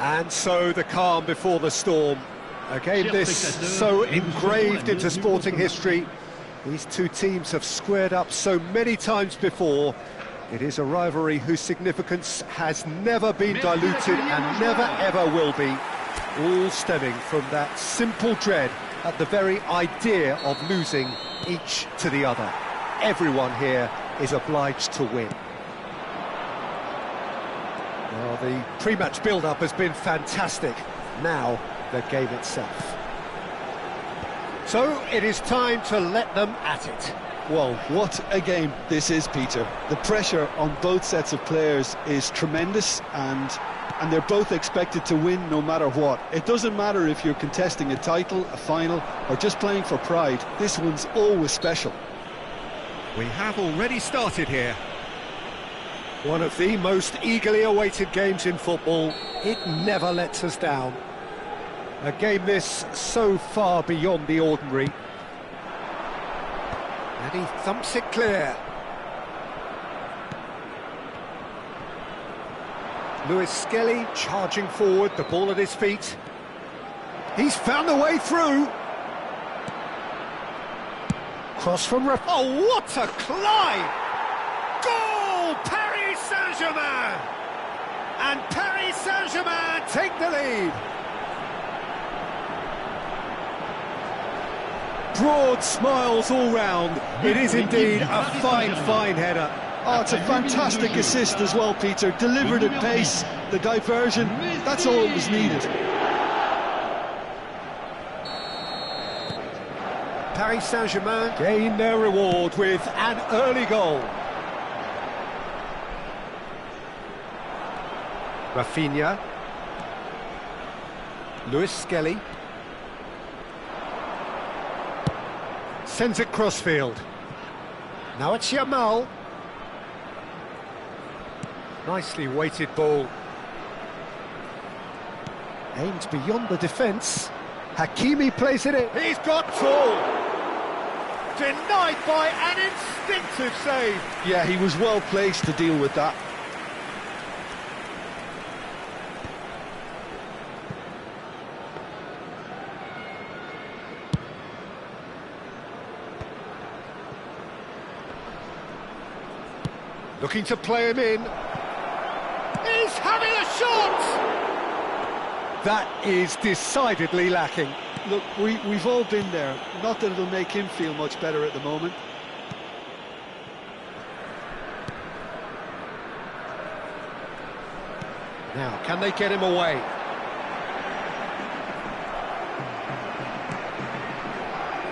And so the calm before the storm. A game this so engraved into sporting history. These two teams have squared up so many times before. It is a rivalry whose significance has never been diluted and never ever will be. All stemming from that simple dread at the very idea of losing each to the other. Everyone here is obliged to win. Well, the pre-match build-up has been fantastic. Now, the game itself. So, it is time to let them at it. Well, what a game this is, Peter. The pressure on both sets of players is tremendous, and they're both expected to win no matter what. It doesn't matter if you're contesting a title, a final, or just playing for pride. This one's always special. We have already started here. One of the most eagerly awaited games in football. It never lets us down. A game this so far beyond the ordinary. And he thumps it clear. Lewis Skelly charging forward, the ball at his feet. He's found a way through. Cross from ref. Oh, what a climb! Goal! Paris Saint-Germain! And Paris Saint-Germain take the lead. Broad smiles all round. It is indeed a fine, fine header. Oh, it's a fantastic assist as well, Peter. Delivered at pace, the diversion, that's all that was needed. Paris Saint-Germain gain their reward with an early goal. Rafinha. Lewis Skelly. Sends it crossfield. Now it's Yamal. Nicely weighted ball. Aimed beyond the defence. Hakimi plays it in. He's got full. Denied by an instinctive save. Yeah, he was well placed to deal with that. Looking to play him in. He's having a shot! That is decidedly lacking. Look, we've all been there. Not that it'll make him feel much better at the moment. Now, can they get him away?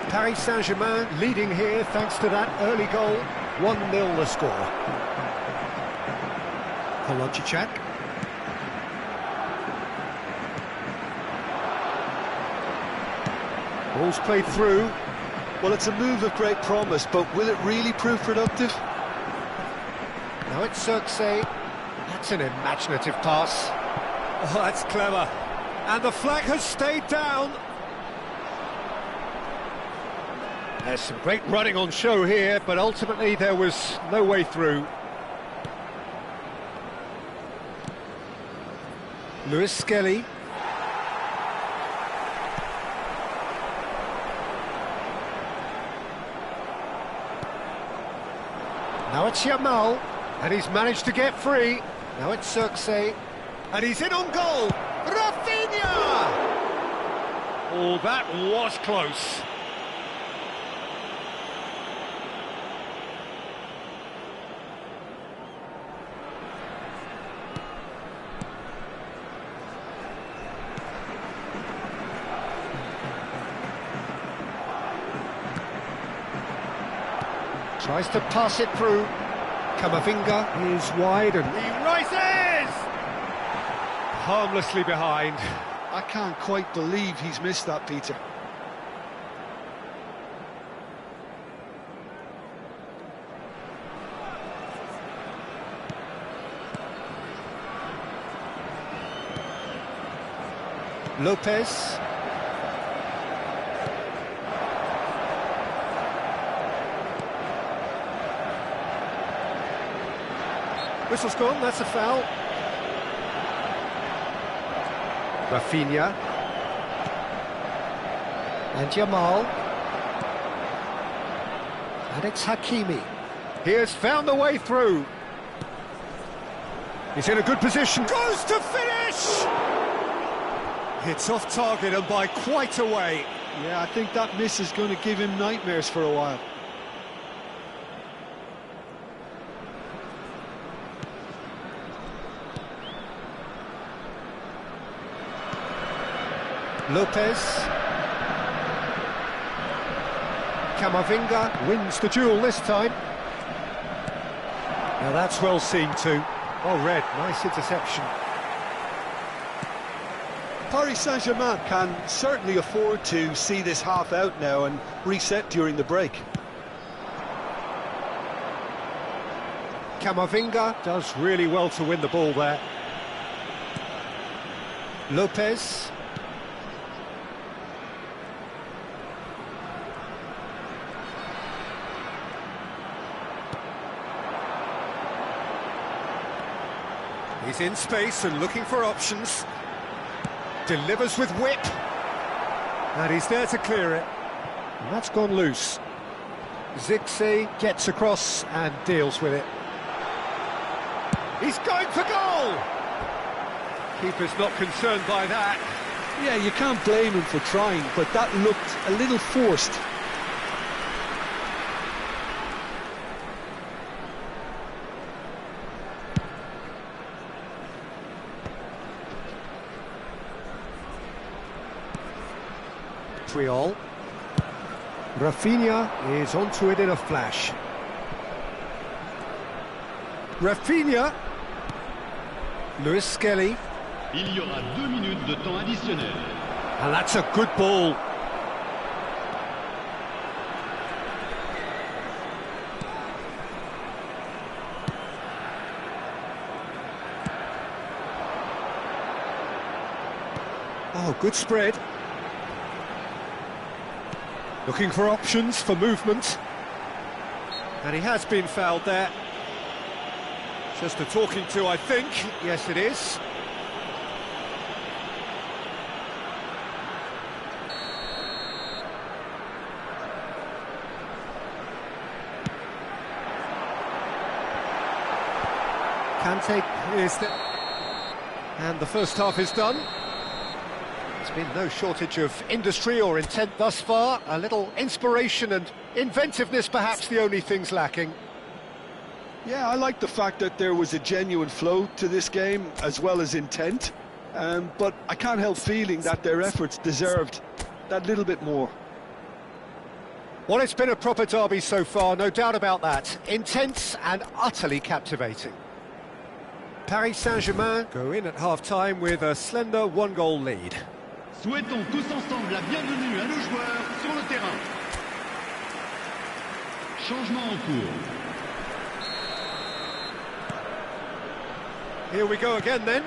Paris Saint-Germain leading here thanks to that early goal. 1-0 the score. Kolodjicak. Ball's played through. Well, it's a move of great promise, but will it really prove productive? Now it's Cirque. That's an imaginative pass. Oh, that's clever. And the flag has stayed down. There's some great running on show here, but ultimately there was no way through. Lewis Skelly. Now it's Yamal, and he's managed to get free. Now it's Cirque, and he's in on goal. Rafinha! Oh, that was close. Tries to pass it through. Camavinga is wide and he rises! Harmlessly behind. I can't quite believe he's missed that, Peter. Lopez. Whistle's gone, that's a foul. Rafinha. And Jamal. And it's Hakimi. He has found the way through. He's in a good position. Goes to finish! It's off target and by quite a way. Yeah, I think that miss is going to give him nightmares for a while. Lopez. Camavinga wins the duel this time. Now that's well seen too. Oh, Red, nice interception. Paris Saint-Germain can certainly afford to see this half out now and reset during the break. Camavinga does really well to win the ball there. Lopez. He's in space and looking for options. Delivers with whip. And he's there to clear it. And that's gone loose. Zirkzee gets across and deals with it. He's going for goal! Keeper's not concerned by that. Yeah, you can't blame him for trying, but that looked a little forced. Triol. Rafinha is onto it in a flash. Rafinha. Lewis Skelly. Il y aura 2 minutes de temps additionnel. And that's a good ball. Oh, good spread. Looking for options for movement. And he has been fouled there. Just a talking to, I think. Yes, it is. Kante is the... And the first half is done. There's been no shortage of industry or intent thus far. A little inspiration and inventiveness, perhaps the only things lacking. Yeah, I like the fact that there was a genuine flow to this game, as well as intent. But I can't help feeling that their efforts deserved that little bit more. Well, it's been a proper derby so far, no doubt about that. Intense and utterly captivating. Paris Saint-Germain go in at half-time with a slender one-goal lead. Souhaitons tous ensemble la bienvenue à nos joueurs sur le terrain. Changement en cours. Here we go again then.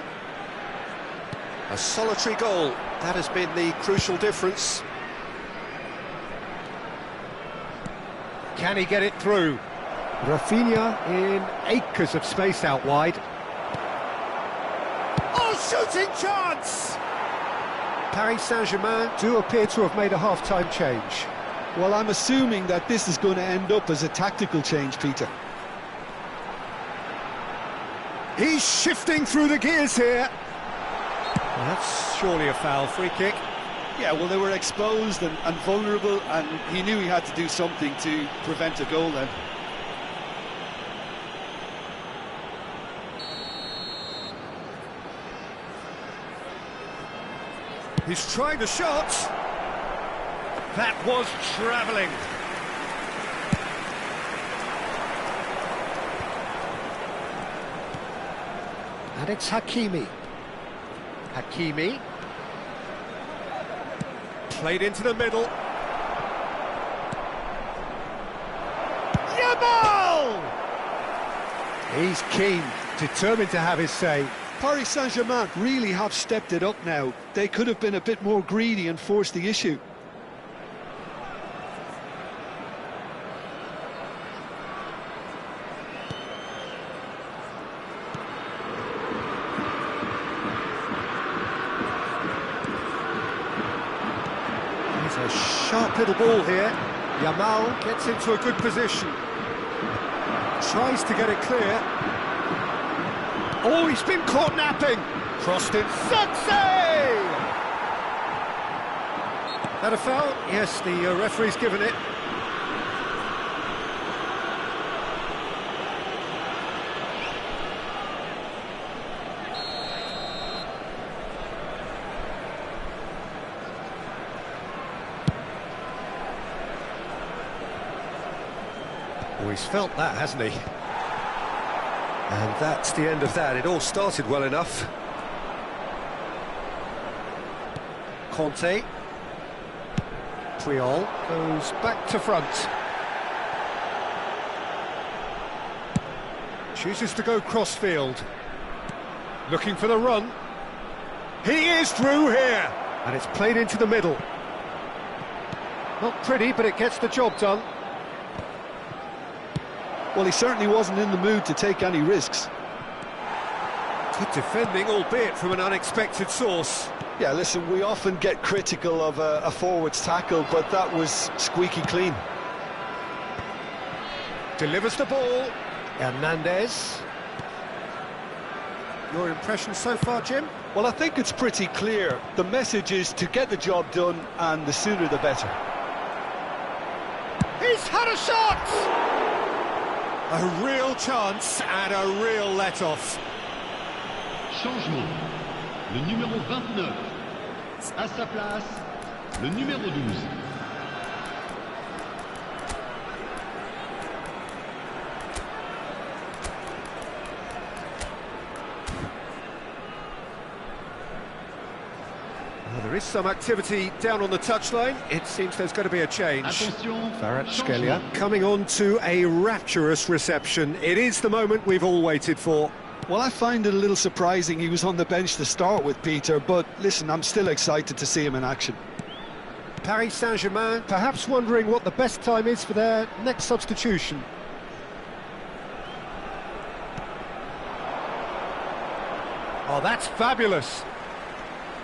A solitary goal, that has been the crucial difference. Can he get it through? Rafinha in acres of space out wide. Oh, shooting chance! Paris Saint-Germain do appear to have made a half-time change. Well, I'm assuming that this is going to end up as a tactical change, Peter. He's shifting through the gears here. Well, that's surely a foul, free kick. Yeah, well, they were exposed and vulnerable, and he knew he had to do something to prevent a goal then. He's trying the shot. That was travelling. And it's Hakimi. Hakimi. Played into the middle. Jamal! He's keen, determined to have his say. Paris Saint-Germain really have stepped it up now. They could have been a bit more greedy and forced the issue. There's a sharp little ball here. Yamal gets into a good position. Tries to get it clear. Oh, he's been caught napping. Crossed in. Success! That a foul? Yes, the referee's given it. Oh, he's felt that, hasn't he? And that's the end of that. It all started well enough. Conte. Puyol goes back to front. Chooses to go crossfield. Looking for the run. He is through here! And it's played into the middle. Not pretty, but it gets the job done. Well, he certainly wasn't in the mood to take any risks. Good defending, albeit from an unexpected source. Yeah, listen, we often get critical of a forward's tackle, but that was squeaky clean. Delivers the ball. Hernandez. Your impression so far, Jim? Well, I think it's pretty clear. The message is to get the job done, and the sooner the better. He's had a shot! A real chance and a real let-off. Changement. Le numéro 29. À sa place, le numéro 12. Well, there is some activity down on the touchline. It seems there's going to be a change. Attention, Kvaratskhelia coming on to a rapturous reception. It is the moment we've all waited for. Well, I find it a little surprising he was on the bench to start with, Peter, but listen, I'm still excited to see him in action. Paris Saint-Germain perhaps wondering what the best time is for their next substitution. Oh, that's fabulous.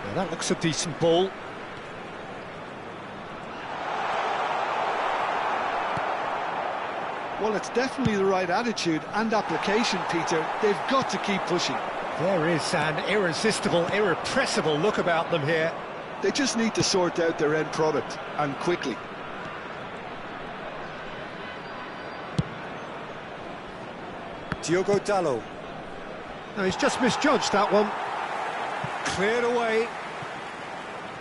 Now, that looks a decent ball. Well, it's definitely the right attitude and application, Peter. They've got to keep pushing. There is an irresistible, irrepressible look about them here. They just need to sort out their end product, and quickly. Diogo Dalot. No, he's just misjudged that one. Cleared away.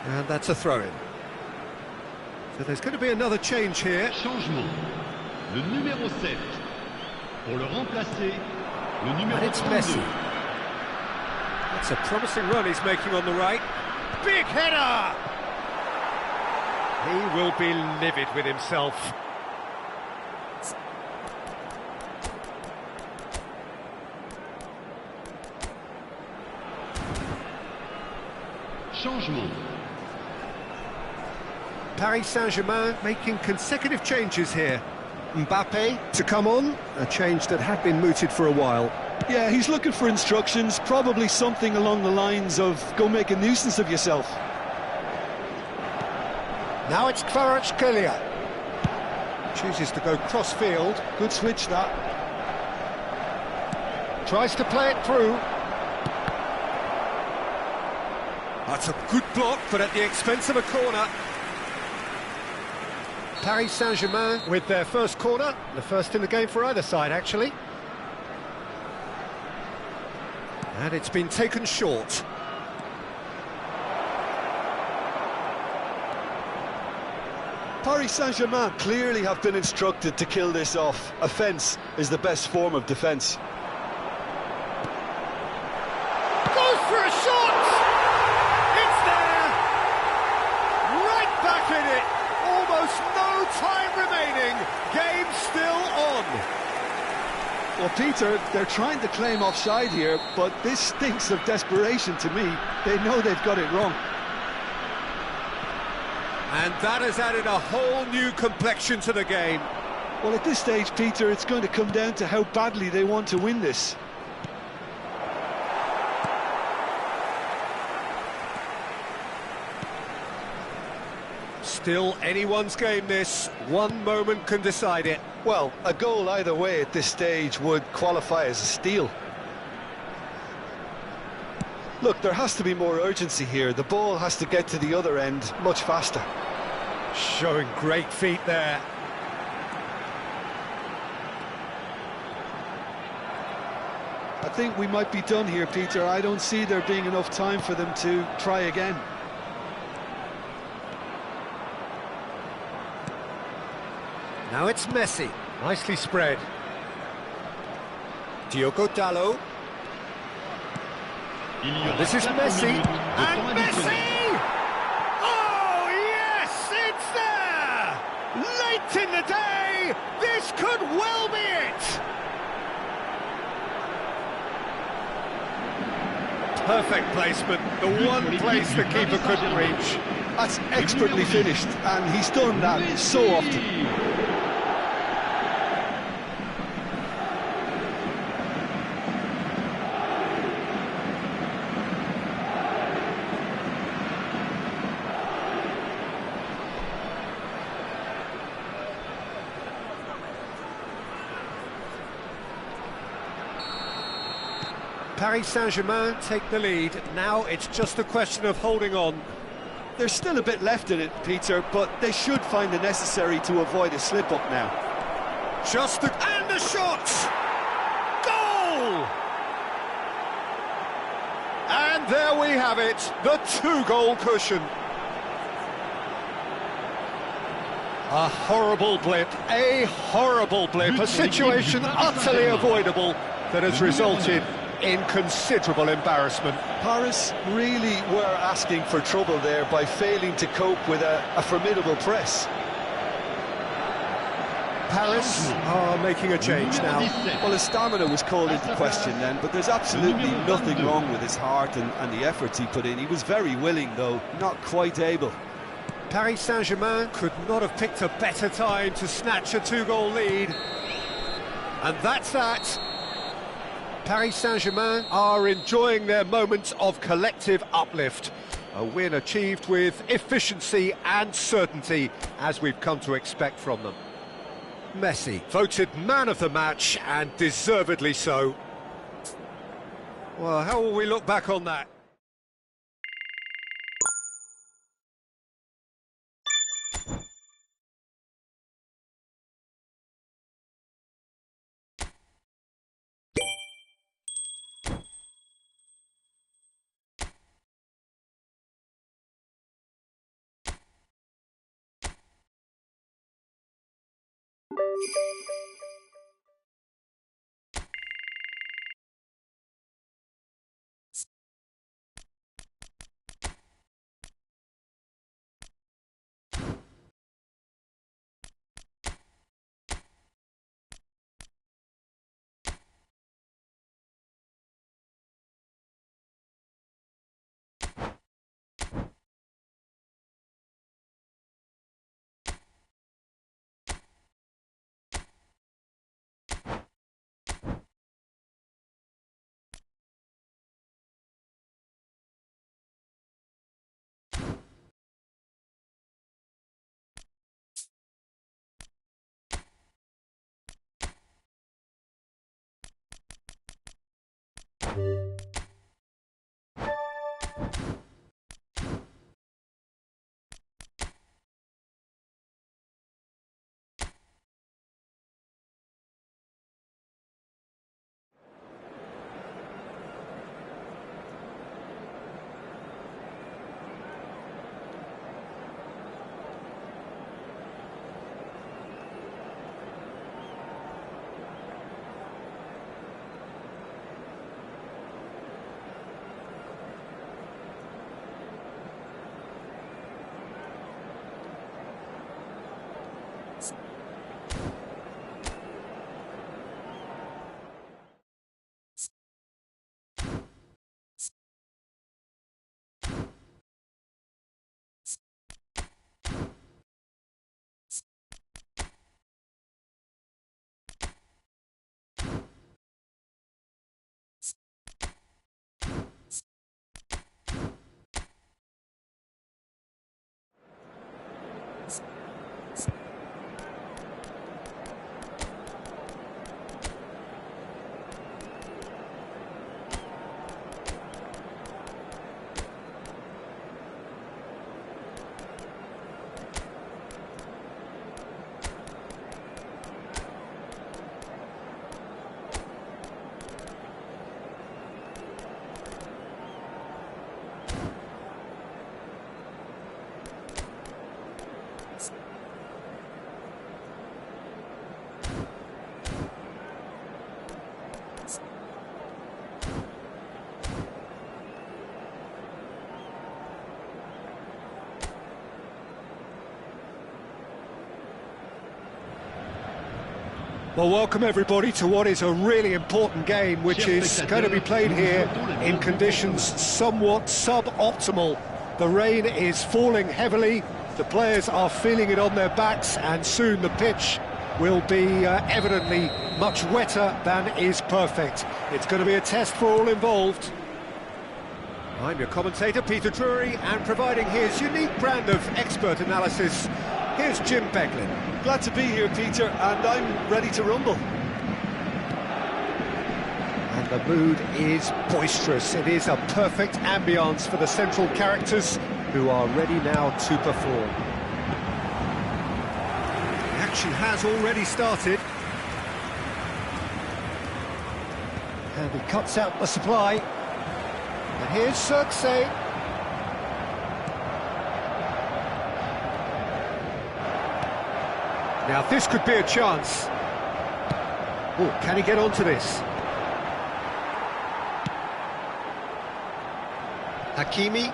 And that's a throw-in. So there's going to be another change here. Changement. Le numéro 7. Pour le remplacer, le numéro And it's 32. Messi. That's a promising run he's making on the right. Big header! He will be livid with himself. Changement. Paris Saint-Germain making consecutive changes here. Mbappe to come on, a change that had been mooted for a while. Yeah, he's looking for instructions, probably something along the lines of, go make a nuisance of yourself. Now it's Kvaratskhelia. Chooses to go cross-field. Good switch, that. Tries to play it through. That's a good block, but at the expense of a corner. Paris Saint-Germain with their first corner, the first in the game for either side, actually. And it's been taken short. Paris Saint-Germain clearly have been instructed to kill this off. Offence is the best form of defence. Goes for a shot! It's there! Right back in it! Almost no time remaining. Game still on. Well, Peter, they're trying to claim offside here, but this stinks of desperation to me. They know they've got it wrong. And that has added a whole new complexion to the game. Well, at this stage, Peter, it's going to come down to how badly they want to win this. Still anyone's game, this. One moment can decide it. Well, a goal either way at this stage would qualify as a steal. Look, there has to be more urgency here. The ball has to get to the other end much faster. Showing great feet there. I think we might be done here, Peter. I don't see there being enough time for them to try again. Now it's Messi. Nicely spread. Diogo Dalot. This is Messi. And Messi! Oh, yes! It's there! Late in the day! This could well be it! Perfect placement, the one place the keeper couldn't reach. That's expertly finished, and he's done that so often. Paris Saint-Germain take the lead. Now it's just a question of holding on. There's still a bit left in it, Peter, but they should find the necessary to avoid a slip-up now. And a shot! Goal! And there we have it, the two-goal cushion. A horrible blip, a situation utterly avoidable that has resulted in considerable embarrassment. Paris really were asking for trouble there by failing to cope with a formidable press. Palace are making a change now. Well, his stamina was called into question then, but there's absolutely nothing wrong with his heart and the efforts he put in. He was very willing, though, not quite able. Paris Saint-Germain could not have picked a better time to snatch a two-goal lead. And that's that. Paris Saint-Germain are enjoying their moments of collective uplift. A win achieved with efficiency and certainty, as we've come to expect from them. Messi, voted man of the match, and deservedly so. Well, how will we look back on that? Well, welcome everybody to what is a really important game, which is going to be played here in conditions somewhat suboptimal. The rain is falling heavily, the players are feeling it on their backs, and soon the pitch will be evidently much wetter than is perfect. It's going to be a test for all involved. I'm your commentator, Peter Drury, and providing his unique brand of expert analysis, here's Jim Beglin. Glad to be here, Peter, and I'm ready to rumble. And the mood is boisterous. It is a perfect ambience for the central characters who are ready now to perform. The action has already started. And he cuts out the supply. And here's Xerxes. Now this could be a chance. Oh, can he get onto this? Hakimi.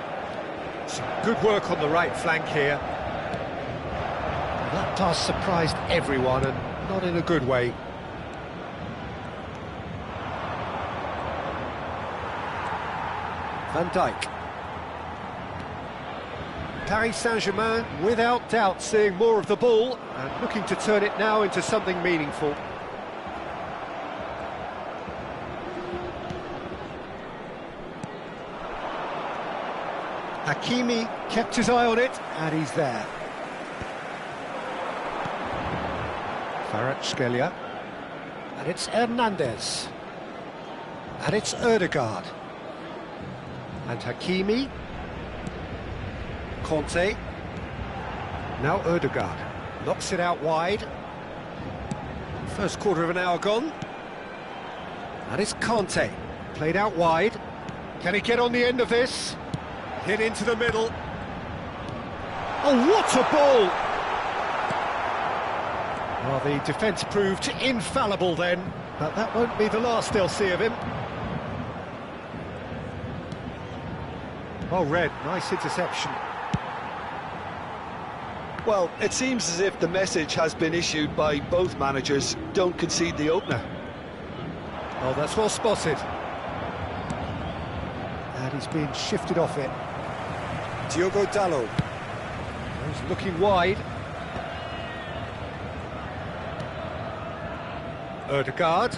Some good work on the right flank here. That pass surprised everyone, and not in a good way. Van Dijk. Paris Saint-Germain, without doubt, seeing more of the ball and looking to turn it now into something meaningful. Hakimi kept his eye on it, and he's there. Kvaratskhelia. And it's Hernandez. And it's Ødegaard. And Hakimi. Conte. Now Ødegaard. Knocks it out wide. First quarter of an hour gone. And it's Conte. Played out wide. Can he get on the end of this? Hit into the middle. Oh, what a ball! Well, the defence proved infallible then, but that won't be the last they'll see of him. Well read, nice interception. Well, it seems as if the message has been issued by both managers: don't concede the opener. Oh, that's well spotted. And he's being shifted off it. Diogo Dalot. He's looking wide. Ødegaard.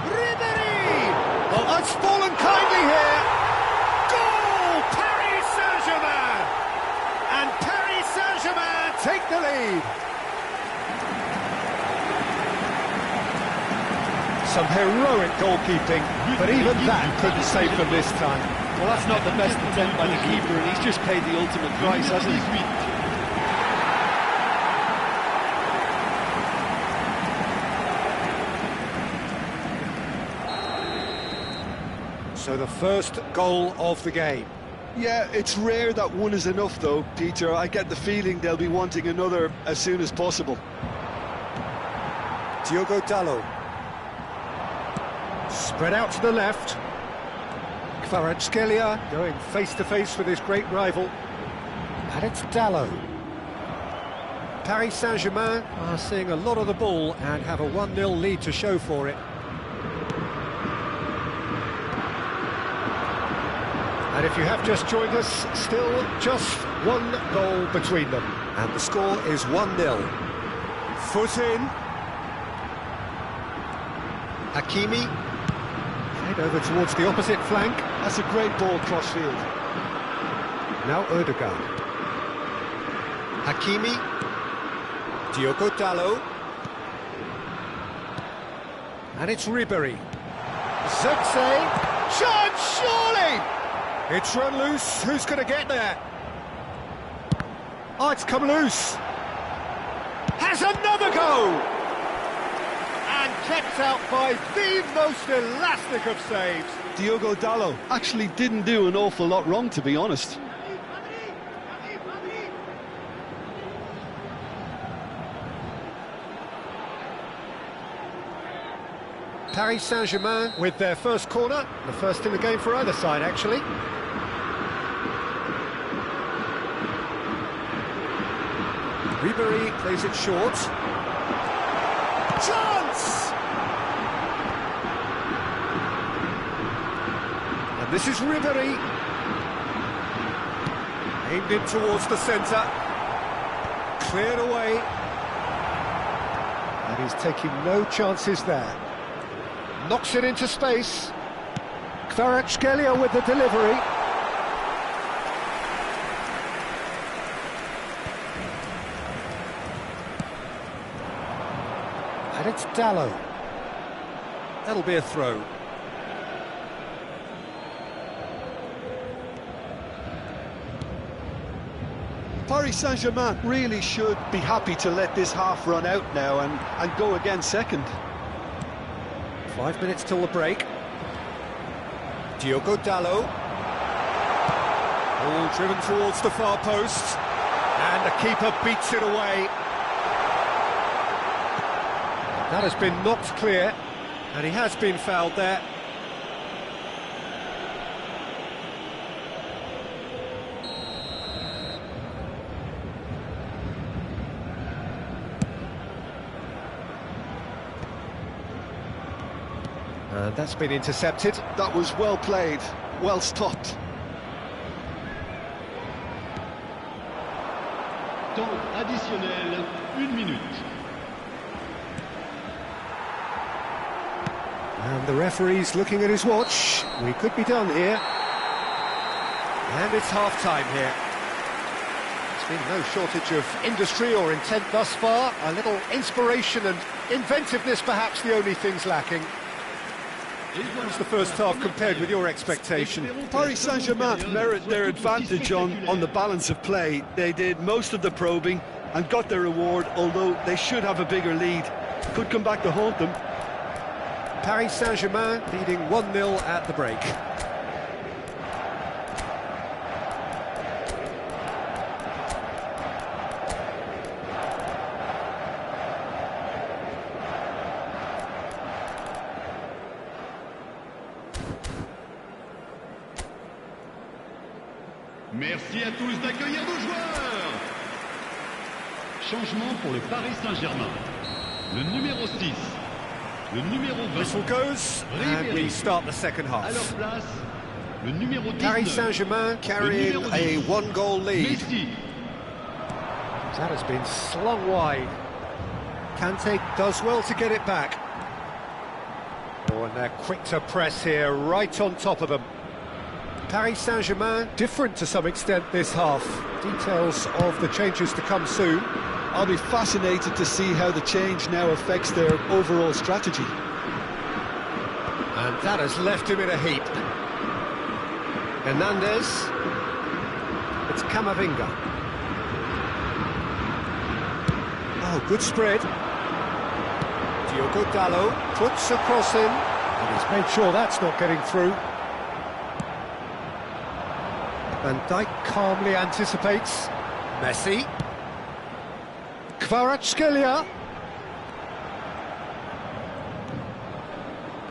Ribéry! Oh, it's fallen kindly here. Goal! Paris Saint-Germain! And Paris Saint-Germain take the lead. Some heroic goalkeeping, but even that couldn't save them this time. Well, that's not the best attempt by the keeper, and he's just paid the ultimate price, hasn't he? So the first goal of the game. Yeah, it's rare that one is enough, though, Peter. I get the feeling they'll be wanting another as soon as possible. Diogo Dalot. Spread out to the left. Kvaratskhelia going face-to-face with his great rival. And it's Dalot. Paris Saint-Germain are seeing a lot of the ball and have a 1-0 lead to show for it. And if you have just joined us, still just one goal between them. And the score is 1-0. Foot in. Hakimi. Head over towards the opposite flank. That's a great ball cross-field. Now Ødegaard. Hakimi. Diogo Dalot. And it's Ribéry. Xerxes. Chance, surely! It's run loose. Who's going to get there? Oh, it's come loose. Has another go! And kept out by the most elastic of saves. Diogo Dalot actually didn't do an awful lot wrong, to be honest. Paris Saint-Germain with their first corner, the first in the game for either side, actually. Ribery plays it short. Chance! And this is Ribery. Aimed in towards the centre. Cleared away. And he's taking no chances there. Knocks it into space. Kvaratskhelia with the delivery. And it's Dalot. That'll be a throw. Paris Saint-Germain really should be happy to let this half run out now and go again second. 5 minutes till the break. Diogo Dalot. All driven towards the far post. And the keeper beats it away. That has been knocked clear, and he has been fouled there. And that's been intercepted. That was well played, well stopped. Temps additionnel, 1 minute. And the referee's looking at his watch. We could be done here. And it's half-time here. There's been no shortage of industry or intent thus far. A little inspiration and inventiveness, perhaps the only things lacking. What was the first half compared with your expectation? Paris Saint-Germain merit their advantage on the balance of play. They did most of the probing and got their reward, although they should have a bigger lead. Could come back to haunt them. Paris Saint-Germain leading 1-0 at the break. Merci à tous d'accueillir nos joueurs. Changement pour le Paris Saint-Germain. Le numéro 6, le numéro 20. Whistle goes, and we start the second À leur half. place, le numéro 19. Paris Saint-Germain carrying numéro a 10. one-goal lead. Messi. That has been slung wide. Kante does well to get it back. Oh, and they're quick to press here, right on top of them. Paris Saint-Germain, different to some extent this half. Details of the changes to come soon. I'll be fascinated to see how the change now affects their overall strategy. And that has left him in a heap. Hernandez. It's Camavinga. Oh, good spread. Diogo Dalot puts a cross in, and he's made sure that's not getting through. Van Dijk calmly anticipates. Messi. Kvaratskhelia.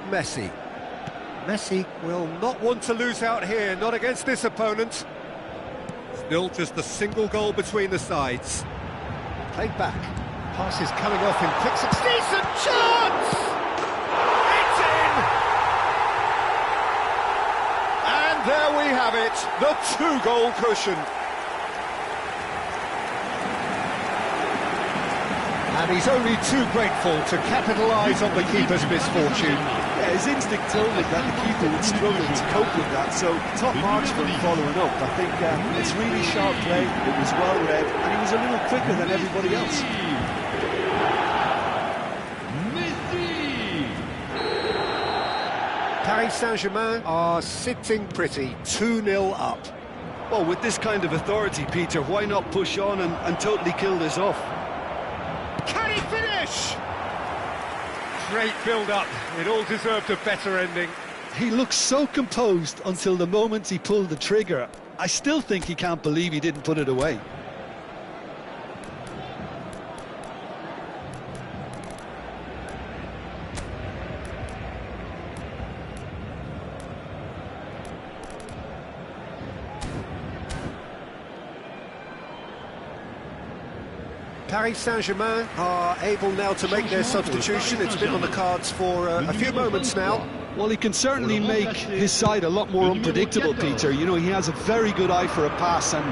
Messi. Messi will not want to lose out here, not against this opponent. Still just a single goal between the sides. Played back. Pass is coming off in quick succession. Decent chance! It's in! And there we have it, the two-goal cushion. And he's only too grateful to capitalise on the keeper's misfortune. Yeah, his instinct told him that the keeper would struggle to cope with that, so top marks for him following up. I think it's really sharp play, it was well read, and he was a little quicker than everybody else. Messi. Paris Saint-Germain are sitting pretty, 2-0 up. Well, with this kind of authority, Peter, why not push on and totally kill this off? Can he finish? Great build-up. It all deserved a better ending. He looked so composed until the moment he pulled the trigger. I still think he can't believe he didn't put it away. Paris Saint-Germain are able now to make their substitution. It's been on the cards for a few moments now. Well, he can certainly make his side a lot more unpredictable, Peter. You know, he has a very good eye for a pass, and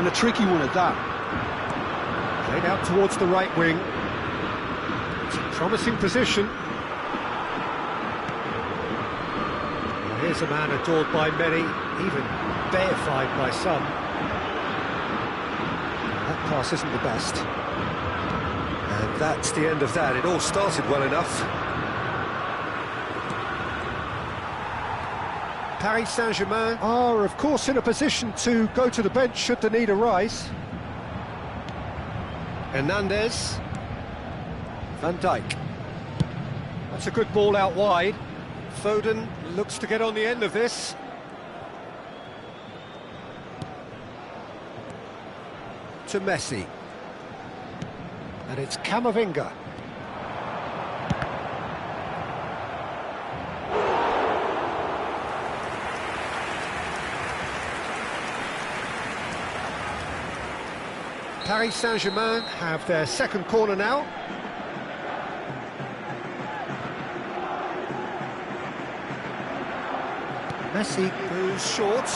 a tricky one at that. Played out towards the right wing. It's a promising position. Well, here's a man adored by many, even deified by some. That pass isn't the best. And that's the end of that. It all started well enough. Paris Saint-Germain are, of course, in a position to go to the bench should the need arise. Hernandez. Van Dijk. That's a good ball out wide. Foden looks to get on the end of this. To Messi. And it's Camavinga. Paris Saint-Germain have their second corner now. Messi goes short.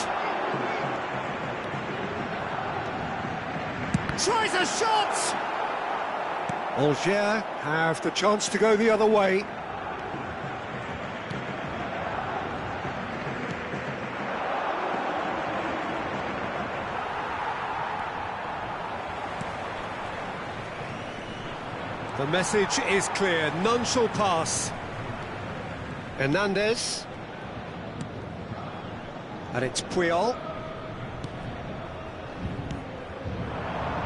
Tries a shot! Angers have the chance to go the other way. The message is clear, none shall pass. Hernandez. And it's Puyol.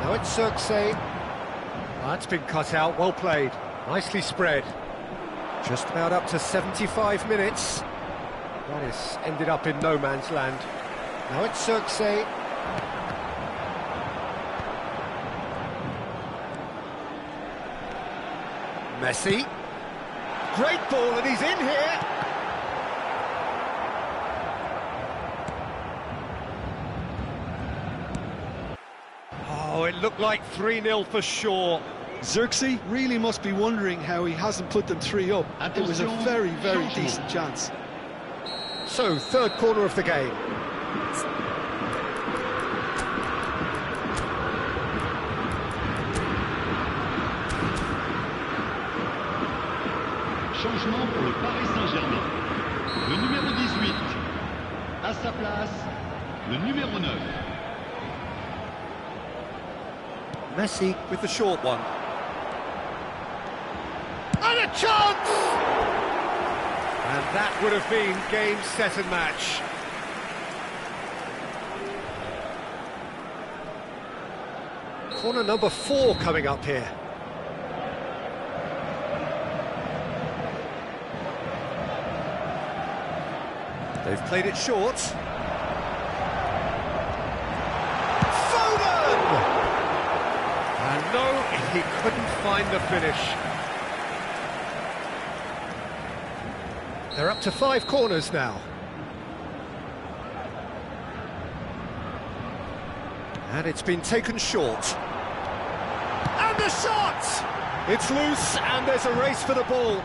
Now it's Cirque. That's been cut out, well played. Nicely spread. Just about up to 75 minutes. That has ended up in no man's land. Now it's Cirque. Messi. Great ball, and he's in here. Oh, it looked like 3-0 for sure. Xerxes really must be wondering how he hasn't put them 3 up. It was a very, very decent chance. So, third corner of the game. Changement pour le Paris Saint-Germain. Le numéro 18. À sa place, le numéro 9. Messi with the short one. And a chance! And that would have been game, set and match. Corner number 4 coming up here. They've played it short. Foden! And no, he couldn't find the finish. They're up to 5 corners now. And it's been taken short. And the shot! It's loose and there's a race for the ball.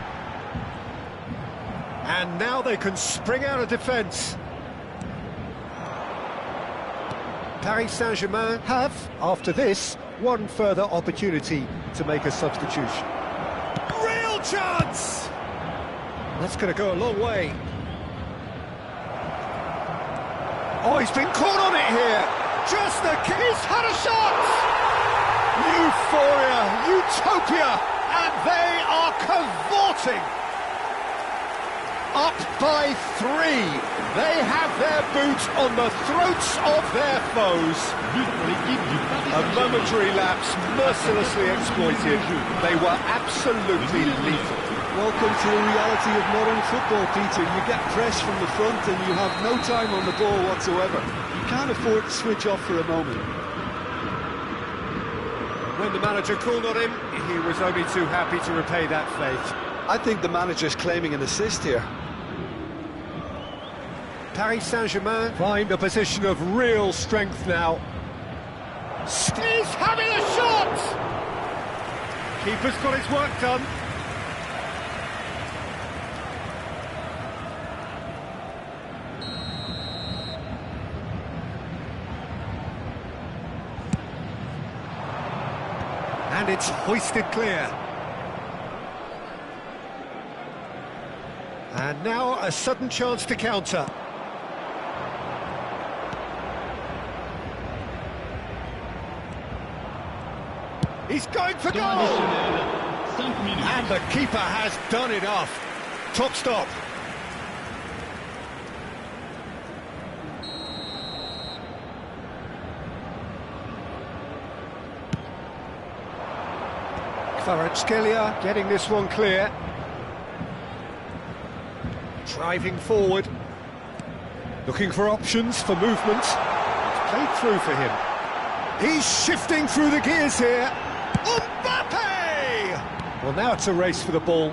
And now they can spring out of defence. Paris Saint-Germain have, after this, one further opportunity to make a substitution. Real chance! That's going to go a long way. Oh, he's been caught on it here. Just the kick. He's had a shot! Euphoria, utopia, and they are cavorting. Up by 3. They have their boot on the throats of their foes. A momentary lapse mercilessly exploited. They were absolutely lethal. Welcome to the reality of modern football, Peter. You get press from the front and you have no time on the ball whatsoever. You can't afford to switch off for a moment. When the manager called on him, he was only too happy to repay that faith. I think the manager's claiming an assist here. Paris Saint-Germain find a position of real strength now. He's having a shot! Keeper's got his work done. And it's hoisted clear. And now a sudden chance to counter. He's going for goal! And the keeper has done enough. Top stop. Kvaratskhelia getting this one clear. Driving forward. Looking for options for movement. It's played through for him. He's shifting through the gears here. Mbappe! Well, now it's a race for the ball.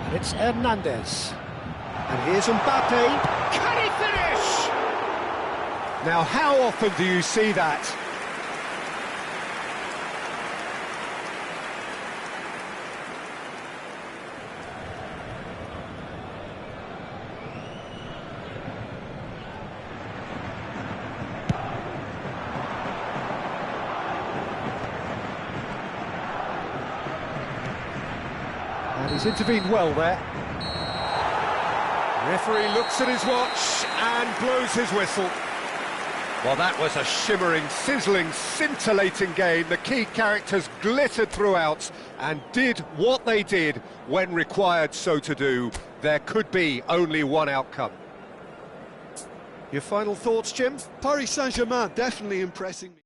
And it's Hernandez. And here's Mbappe. Can he finish? Now, how often do you see that? And he's intervened well there. Referee looks at his watch and blows his whistle. Well, that was a shimmering, sizzling, scintillating game. The key characters glittered throughout and did what they did when required so to do. There could be only one outcome. Your final thoughts, Jim? Paris Saint-Germain definitely impressing me.